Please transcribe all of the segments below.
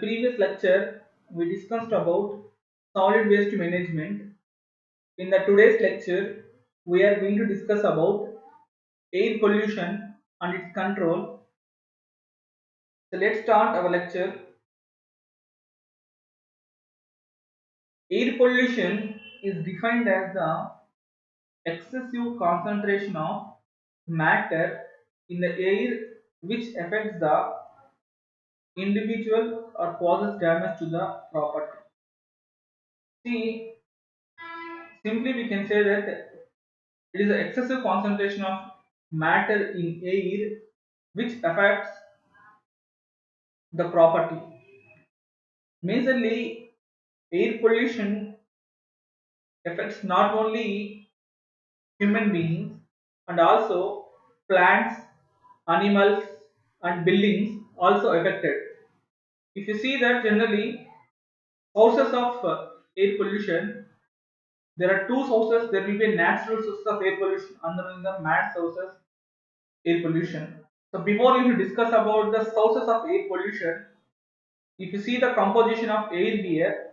previous lecture, we discussed about solid waste management. In the today's lecture, we are going to discuss about air pollution and its control. So let's start our lecture. Air pollution is defined as the excessive concentration of matter in the air which affects the individual or causes damage to the property. See, simply we can say that it is an excessive concentration of matter in air which affects the property. Majorly, air pollution affects not only human beings and also plants, animals, and buildings also affected. If you see that generally sources of air pollution, there are two sources. There will be a natural source of air pollution and then the man sources air pollution. So before we will discuss about the sources of air pollution, if you see the composition of air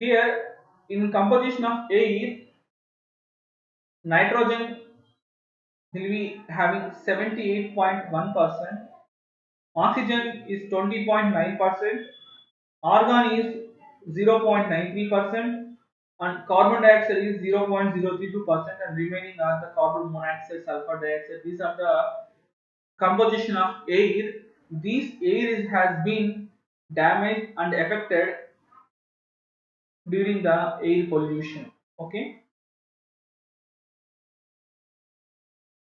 here in composition of air, nitrogen will be having 78.1%, oxygen is 20.9%, argon is 0.93%, and carbon dioxide is 0.032%, and remaining are the carbon monoxide, sulfur dioxide. These are the composition of air. This has been damaged and affected during the air pollution. Okay.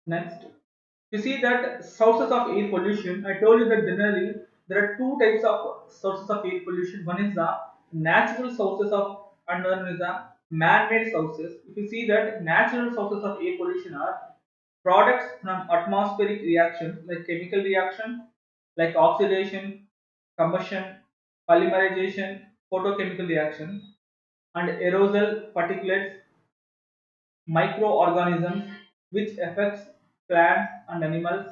Next, you see that sources of air pollution. I told you that generally there are two types of sources of air pollution. One is the natural sources of and one is the man-made sources. If you see that natural sources of air pollution are products from atmospheric reactions like chemical reaction, like oxidation, combustion, polymerization, photochemical reaction, and aerosol particulates, microorganisms which affects plants and animals,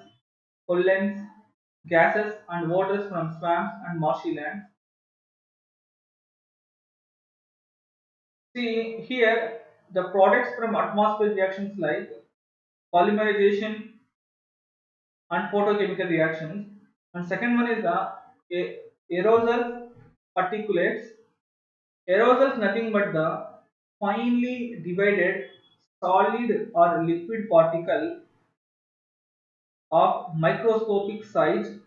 pollens, gases and waters from swamps and marshy lands. See here the products from atmospheric reactions like polymerization and photochemical reactions. And second one is the aerosol particulates. Aerosol is nothing but the finely divided solid or liquid particle of microscopic size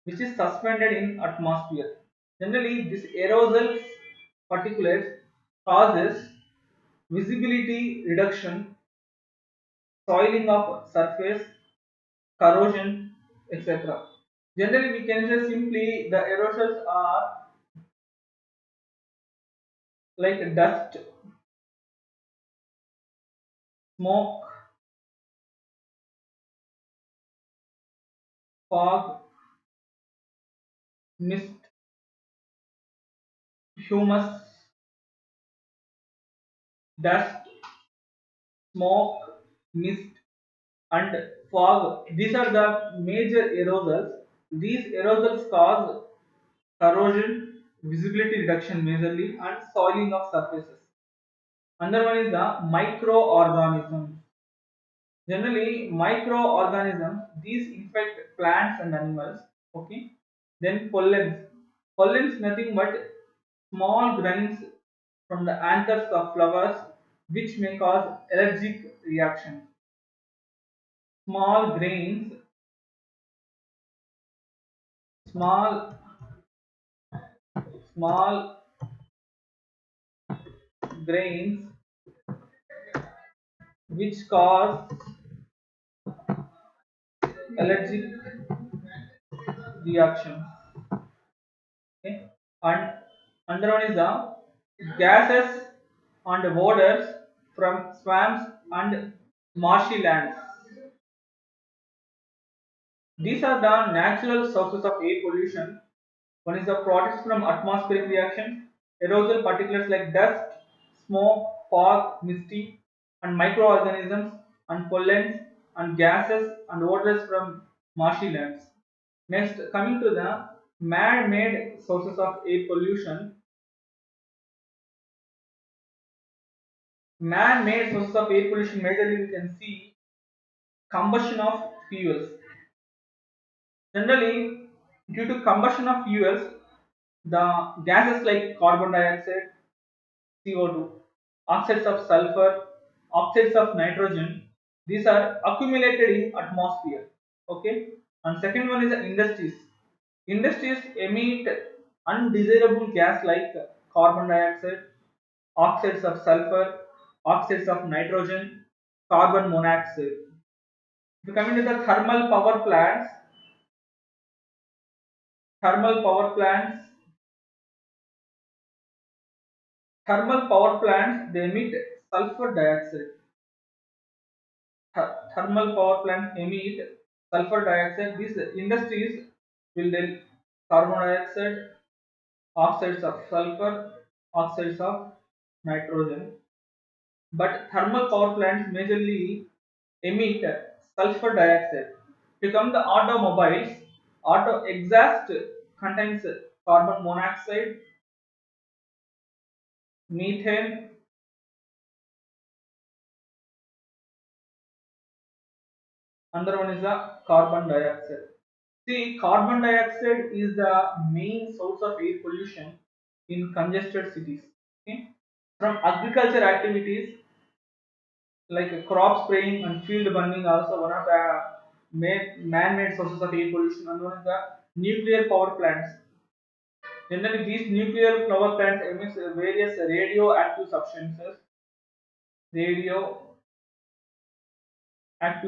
which is suspended in atmosphere. Generally, this aerosol particulates causes visibility reduction, soiling of surface, corrosion, etc. Generally, we can say simply the aerosols are like dust, smoke, fog, mist, humus, dust, smoke, mist, and fog. These are the major aerosols. These aerosols cause corrosion, visibility reduction majorly, and soiling of surfaces. Another one is the microorganisms. Generally, microorganisms these infect plants and animals. Okay. Then pollens. Pollens nothing but small grains from the anthers of flowers which may cause allergic reactions. Small grains, small small grains which cause allergic reactions. Okay. And another one is the gases and odors from swamps and marshy lands. These are the natural sources of air pollution. One is the products from atmospheric reactions, aerosol particulates like dust, smoke, fog, misty, and microorganisms, and pollens, and gases, and odors from marshy lands. Next, coming to the Man-made sources of air pollution. Man-made sources of air pollution majorly we can see combustion of fuels. Generally, due to combustion of fuels, the gases like carbon dioxide, CO2, oxides of sulfur, oxides of nitrogen, these are accumulated in atmosphere. Okay, and second one is the industries. Industries emit undesirable gas like carbon dioxide, oxides of sulfur, oxides of nitrogen, carbon monoxide. If you come into the thermal power plants, thermal power plants they emit sulfur dioxide. Thermal power plants emit sulfur dioxide. These industries will then carbon dioxide, oxides of sulfur, oxides of nitrogen. But thermal power plants majorly emit sulfur dioxide. To come the automobiles, auto exhaust contains carbon monoxide, methane, another one is the carbon dioxide. See, carbon dioxide is the main source of air pollution in congested cities. Okay? From agriculture activities like crop spraying and field burning, also one of the man-made sources of air pollution, and one is the nuclear power plants. Generally, these nuclear power plants emit various radioactive substances. Radioactive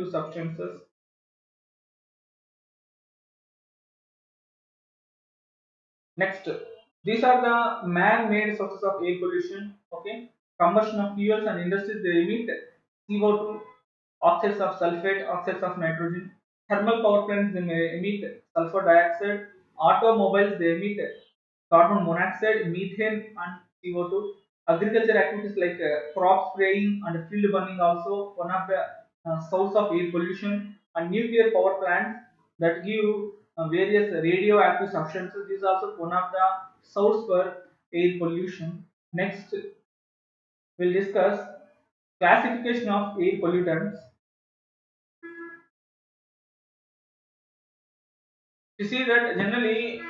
substances. Next, these are the man-made sources of air pollution. Okay, combustion of fuels and industries they emit CO2, oxides of sulfate, oxides of nitrogen. Thermal power plants they may emit sulfur dioxide. Automobiles they emit carbon monoxide, methane, and CO2. Agriculture activities like crop spraying and field burning also one of the source of air pollution. And nuclear power plants that give various radioactive substances is also one of the source for air pollution. Next, we'll discuss classification of air pollutants. You see that generally,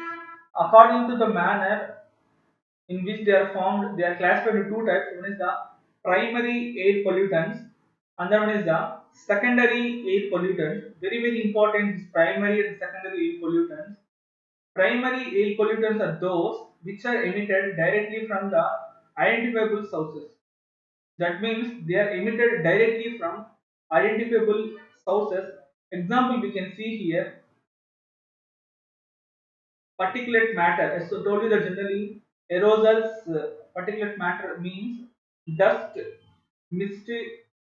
according to the manner in which they are formed, they are classified into two types. One is the primary air pollutants, another one is the secondary air pollutants. Very very important is primary and secondary air pollutants. Primary air pollutants are those which are emitted directly from the identifiable sources. That means they are emitted directly from identifiable sources. Example we can see here particulate matter. As I told you that generally aerosols, particulate matter means dust, mist,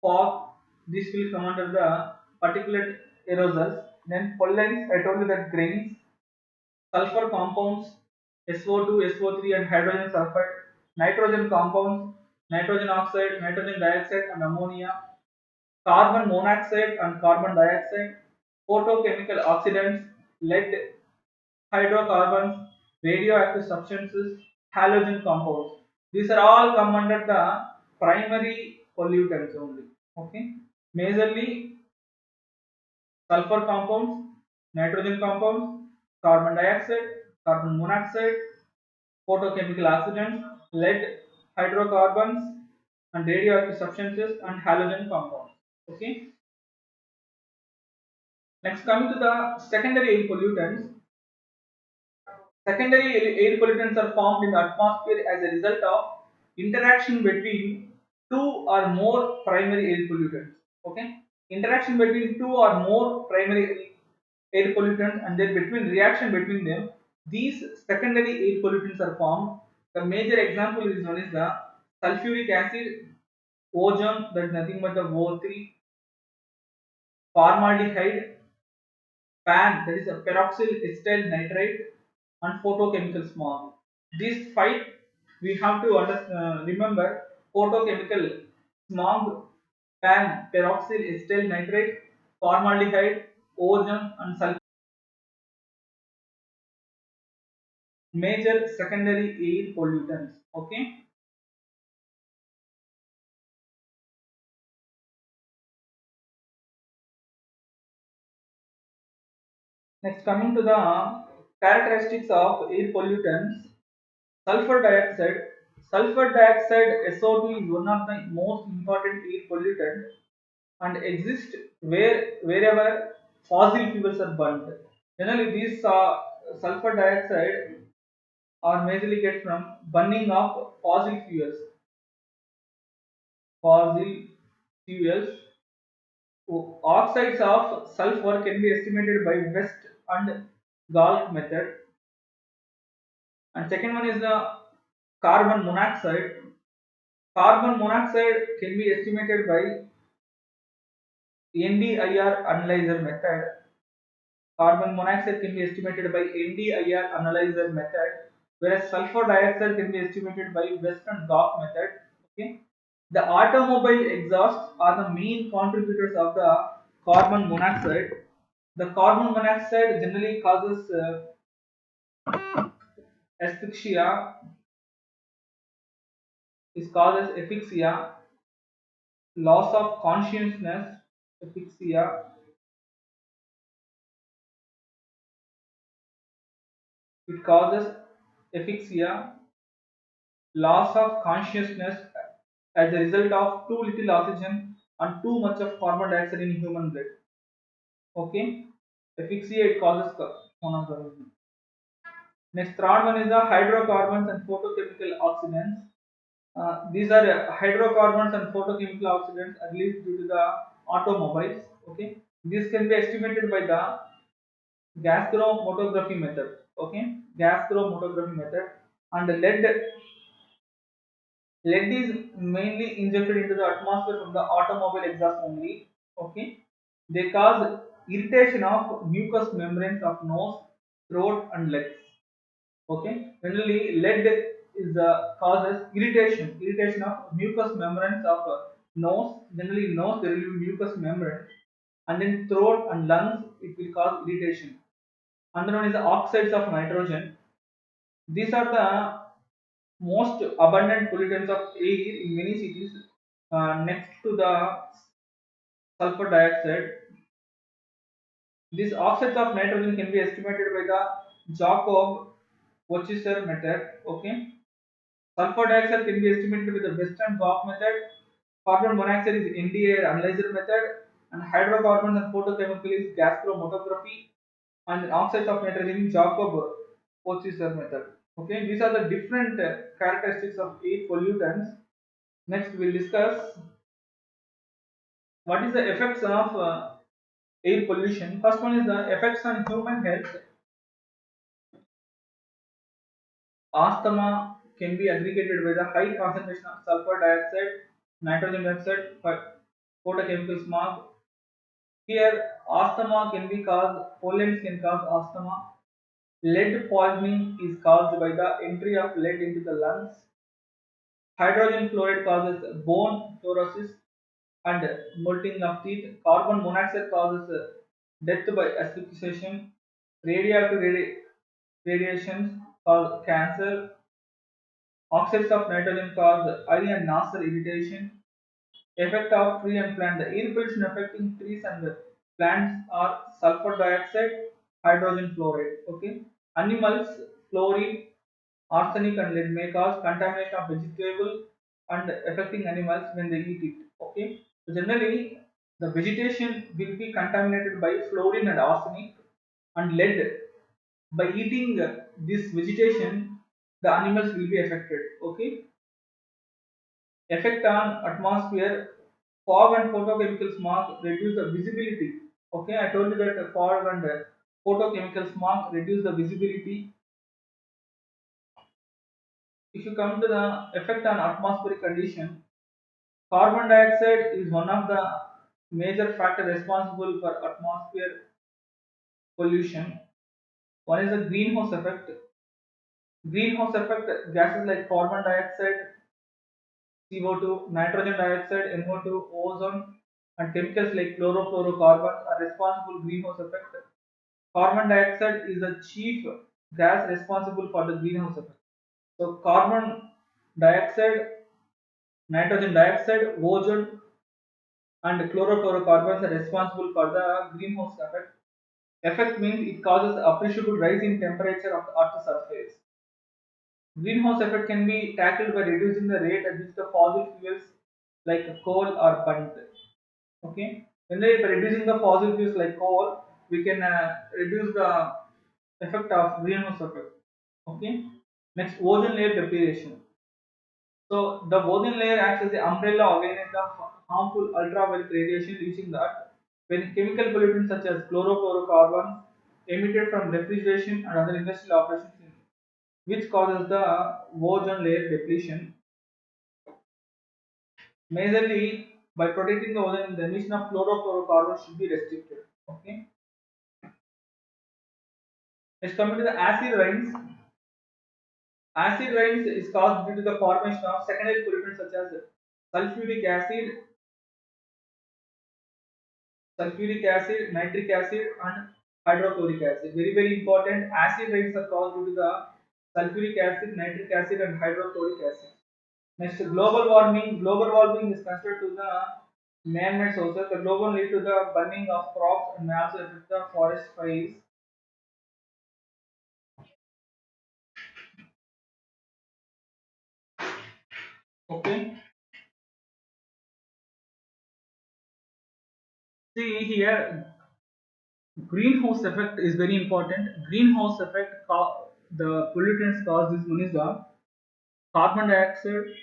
fog. This will come under the particulate aerosols. Then pollens, I told you that grains, sulfur compounds, SO2, SO3, and hydrogen sulfide, nitrogen compounds, nitrogen oxide, nitrogen dioxide, and ammonia, carbon monoxide and carbon dioxide, photochemical oxidants, lead, hydrocarbons, radioactive substances, halogen compounds. These are all come under the primary pollutants only. Okay, majorly sulfur compounds, nitrogen compounds, carbon dioxide, carbon monoxide, photochemical oxidants, lead, hydrocarbons, and radioactive substances and halogen compounds. Okay. Next, coming to the secondary air pollutants. Secondary air pollutants are formed in the atmosphere as a result of interaction between two or more primary air pollutants. Okay, interaction between two or more primary air pollutants and then between reaction between them, these secondary air pollutants are formed. The major example is one is the sulfuric acid, ozone, that is nothing but the O3, formaldehyde, PAN, that is a peroxyl acetyl nitrite, and photochemical smog. These five we have to remember: photochemical smog, PAN, peroxyl acetyl nitrite, formaldehyde, ozone, and sulfur. major secondary air pollutants. Okay. Next, coming to the characteristics of air pollutants, sulfur dioxide. Sulfur dioxide (SO2) is one of the most important air pollutants and exists wherever fossil fuels are burned. Generally, these sulfur dioxide are majorly get from burning of Fossil fuels. Oxides of sulfur can be estimated by West and Galk method. And second one is the carbon monoxide. Carbon monoxide can be estimated by NDIR analyzer method. Carbon monoxide can be estimated by NDIR analyzer method, whereas sulfur dioxide can be estimated by West and Galk method. Okay. The automobile exhausts are the main contributors of the carbon monoxide. The carbon monoxide generally causes asphyxia, is causes asphyxia, loss of consciousness, asphyxia. It causes asphyxia, loss of consciousness as a result of too little oxygen and too much of carbon dioxide in human blood. Okay, asphyxia it causes one of the reasons. Next, third one is the hydrocarbons and photochemical oxidants. These are hydrocarbons and photochemical oxidants are released due to the automobiles. Okay, this can be estimated by the gas chromatography method. Okay, gas chromatography method. And lead is mainly injected into the atmosphere from the automobile exhaust only. Okay, they cause irritation of mucous membranes of nose, throat, and legs. Okay, generally lead is causes irritation of mucous membranes of nose. Generally, in nose there will be mucous membrane, and in throat and lungs it will cause irritation. Another one is the oxides of nitrogen. These are the most abundant pollutants of air in many cities, next to the sulfur dioxide. These oxides of nitrogen can be estimated by the Jacob-Wechsler method. Okay, sulfur dioxide can be estimated with the Western Gauss method. Carbon monoxide is NDA analyzer method, and hydrocarbons and photochemical is gas chromatography, and oxides of nitrogen Jacob Wechsler method. Okay, these are the different characteristics of air pollutants. Next, we'll discuss what is the effects of air pollution. First one is the effects on human health. Asthma can be aggregated with a high concentration of sulfur dioxide, nitrogen dioxide, photochemical smog. Here, asthma can be caused, pollens can cause asthma. Lead poisoning is caused by the entry of lead into the lungs. Hydrogen fluoride causes bone fluorosis and molting of teeth. Carbon monoxide causes death by asphyxiation. Radioactive radiations cause cancer. Oxides of nitrogen cause eye and nostril irritation. Effect of tree and plant. The air pollution affecting trees and plants are sulfur dioxide, hydrogen fluoride. Okay. Animals, fluorine, arsenic and lead may cause contamination of vegetable and affecting animals when they eat it. Okay. So generally, the vegetation will be contaminated by fluorine and arsenic and lead. By eating this vegetation, the animals will be affected. Okay. Effect on atmosphere. Fog and photochemical smog reduce the visibility. Okay, I told you that fog and photochemical smog reduce the visibility. If you come to the effect on atmospheric condition, carbon dioxide is one of the major factor responsible for atmosphere pollution. One is the greenhouse effect. Greenhouse effect gases like carbon dioxide, CO2, nitrogen dioxide, NO2, ozone, and chemicals like chlorofluorocarbons are responsible greenhouse effect. Carbon dioxide is the chief gas responsible for the greenhouse effect. So carbon dioxide, nitrogen dioxide, ozone, and chlorofluorocarbons are responsible for the greenhouse effect. Effect means it causes appreciable rise in temperature of the Earth's surface. Greenhouse effect can be tackled by reducing the rate at which the fossil fuels like coal are burnt. Okay, when they by reducing the fossil fuels like coal, we can reduce the effect of greenhouse effect. Okay, next ozone layer depletion. So the ozone layer acts as the umbrella against the harmful ultraviolet radiation reaching the earth. When chemical pollutants such as chlorofluorocarbons emitted from refrigeration and other industrial operations, which causes the ozone layer depletion, majorly by protecting the ozone, the emission of chlorofluorocarbons should be restricted. Okay. Next, coming to the acid rains. Acid rains is caused due to the formation of secondary pollutants such as sulfuric acid, nitric acid, and hydrochloric acid. Very, very important. Acid rains are caused due to the sulfuric acid, nitric acid, and hydrochloric acid. Next, global warming. Global warming is considered to the man-made sources. The global lead to the burning of crops and may also affect the forest fires. Okay. See here, greenhouse effect is very important. Greenhouse effect, the pollutants caused is one is the carbon dioxide,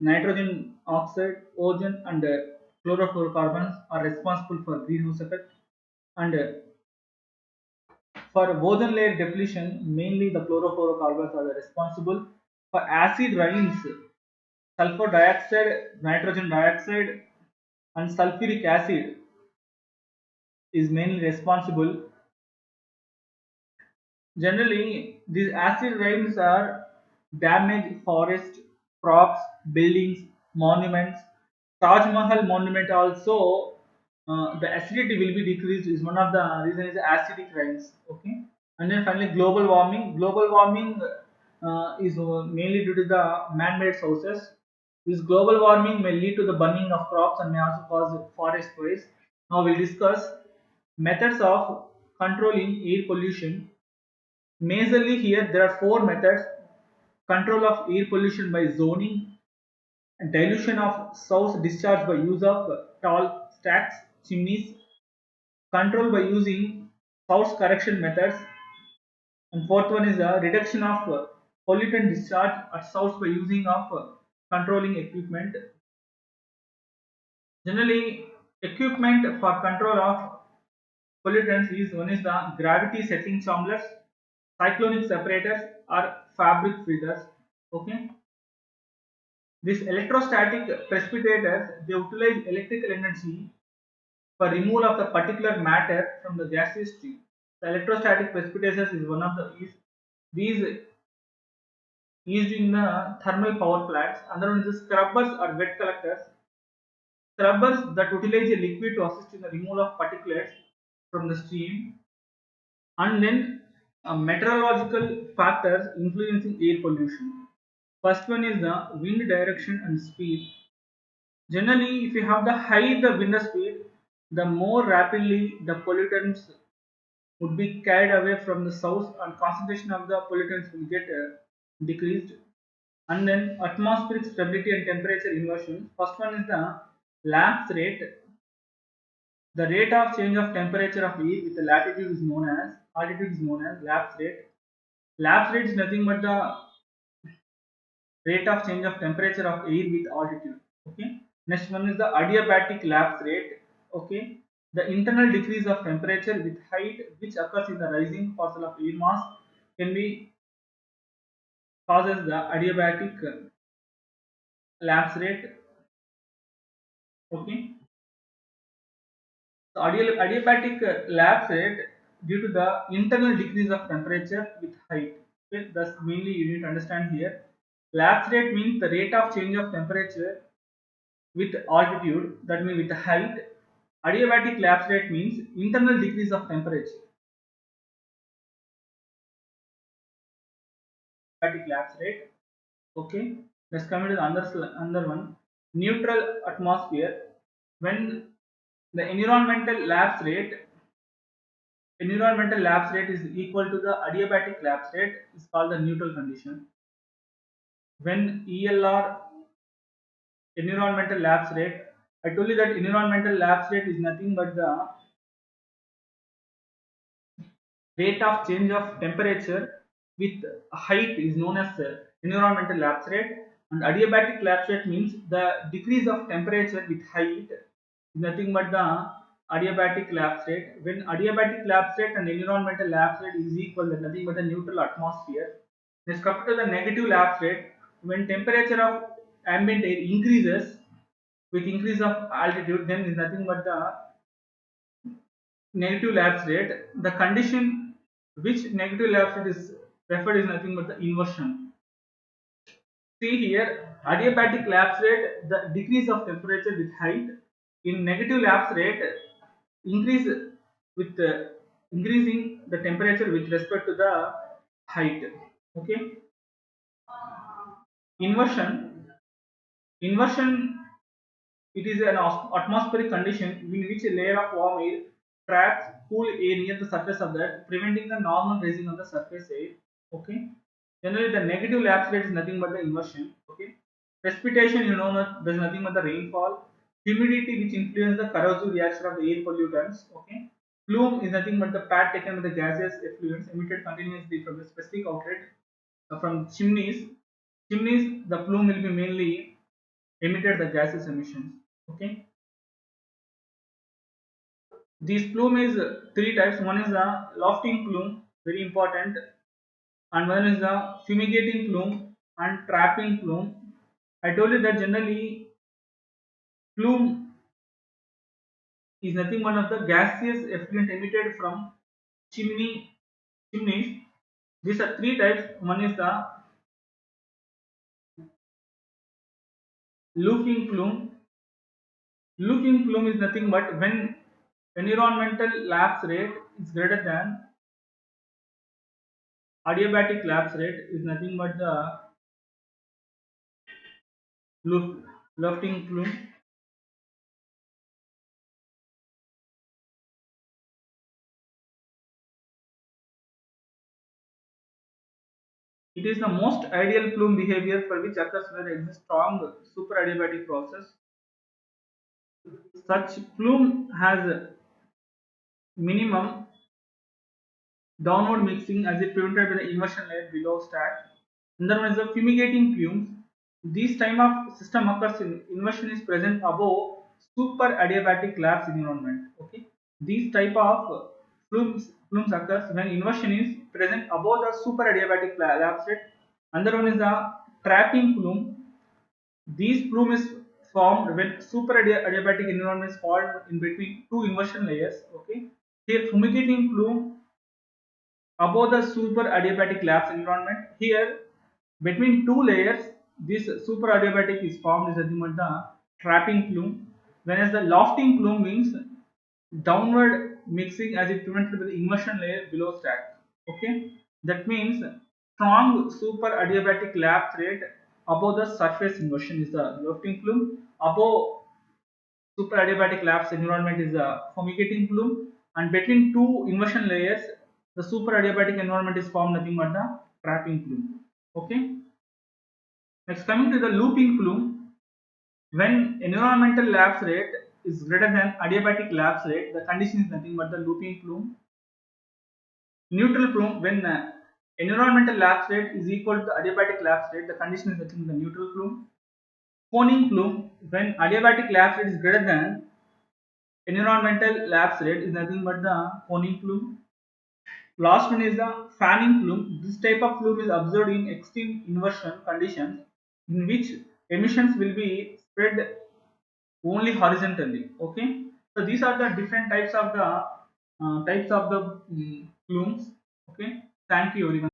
nitrogen oxide, ozone, and chlorofluorocarbons are responsible for greenhouse effect. And for ozone layer depletion, mainly the chlorofluorocarbons are responsible. For acid rains, sulfur dioxide, nitrogen dioxide, and sulfuric acid is mainly responsible. Generally, these acid rains are damage forest, crops, buildings, monuments. Taj Mahal monument also, the acidity will be decreased is one of the reason is acidic rains. Okay, and then finally global warming. Global warming is mainly due to the man-made sources. This global warming may lead to the burning of crops and may also cause forest fires. Now we'll discuss methods of controlling air pollution. Majorly here there are four methods: control of air pollution by zoning, dilution of source discharge by use of tall stacks, chimneys, control by using source correction methods, and fourth one is a reduction of pollutant discharge at source by using of controlling equipment. Generally, equipment for control of pollutants is one is the gravity settling chambers, cyclonic separators, or fabric filters. Okay. These electrostatic precipitators they utilize electrical energy for removal of the particular matter from the gaseous stream. The electrostatic precipitators is one of the is these used in the thermal power plants. Another one is scrubbers or wet collectors. Scrubbers that utilize a liquid to assist in the removal of particulates from the stream. And then meteorological factors influencing air pollution. First one is the wind direction and speed. Generally, if you have the higher the wind speed, the more rapidly the pollutants would be carried away from the source and concentration of the pollutants will get decreased. And then atmospheric stability and temperature inversion. First one is the lapse rate. The rate of change of temperature of air with the latitude is known as altitude is known as lapse rate. Lapse rate is nothing but the rate of change of temperature of air with altitude. Okay. Next one is the adiabatic lapse rate. Okay. The internal decrease of temperature with height which occurs in the rising parcel of air mass can be causes the adiabatic lapse rate. Okay. So adiabatic lapse rate due to the internal decrease of temperature with height. Okay. Thus mainly you need to understand here. Lapse rate means the rate of change of temperature with altitude, that means with height. Adiabatic lapse rate means internal decrease of temperature. adiabatic lapse rate. Okay, let's come to the another one. Neutral atmosphere. When the environmental lapse rate is equal to the adiabatic lapse rate is called the neutral condition. When ELR, environmental lapse rate, I told you that environmental lapse rate is nothing but the rate of change of temperature with height is known as environmental lapse rate, and adiabatic lapse rate means the decrease of temperature with height is nothing but the adiabatic lapse rate. When adiabatic lapse rate and environmental lapse rate is equal, then nothing but the neutral atmosphere. Let's come to the negative lapse rate. When temperature of ambient air increases with increase of altitude, then is nothing but the negative lapse rate. The condition which negative lapse rate is referred is nothing but the inversion. See here, adiabatic lapse rate, the decrease of temperature with height. In negative lapse rate, increase with increasing the temperature with respect to the height. Okay, inversion. Inversion, it is an atmospheric condition in which a layer of warm air traps cool air near the surface of the earth, preventing the normal rising of the surface air. Okay. Generally, the negative lapse rate is nothing but the inversion. Okay. Precipitation, you know, there's nothing but the rainfall. Humidity, which influences the corrosive reaction of the air pollutants. Okay. Plume is nothing but the pad taken with the gaseous effluents emitted continuously from the specific outlet from chimneys. Chimneys, the plume will be mainly emitted the gaseous emissions. Okay, these plume is three types. One is the lofting plume, very important, and one is the fumigating plume and trapping plume. I told you that generally plume is nothing but of the gaseous effluent emitted from chimneys. These are three types. One is the loofing plume. Loofing plume is nothing but when environmental lapse rate is greater than adiabatic lapse rate is nothing but the lofting plume. It is the most ideal plume behavior for which occurs where there exists strong superadiabatic process. Such plume has minimum downward mixing as it prevented by the immersion layer below stack. Another one is the fumigating plumes. This time of system occurs in inversion is present above super adiabatic lapse environment. Okay, these type of plumes occurs when inversion is present above the super adiabatic lapse rate. Another one is the trapping plume. These plume is formed when super adiabatic environment is formed in between two inversion layers. Okay, here fumigating plume above the super adiabatic lapse environment. Here between two layers, this super adiabatic is formed is nothing but the trapping plume, whereas the lofting plume means downward mixing as it prevented by the immersion layer below stack. Okay, that means strong super adiabatic lapse rate above the surface inversion is the lofting plume. Above super adiabatic lapse environment is the fumigating plume, and between two immersion layers, the super adiabatic environment is formed nothing but the trapping plume. Okay. Next, coming to the looping plume, when environmental lapse rate is greater than adiabatic lapse rate, the condition is nothing but the looping plume. Neutral plume, when environmental lapse rate is equal to the adiabatic lapse rate, the condition is nothing but the neutral plume. Coning plume, when adiabatic lapse rate is greater than environmental lapse rate, is nothing but the coning plume. Last one is the fanning plume. This type of plume is observed in extreme inversion conditions in which emissions will be spread only horizontally. Okay, so these are the different types of the plumes. Okay, thank you everyone.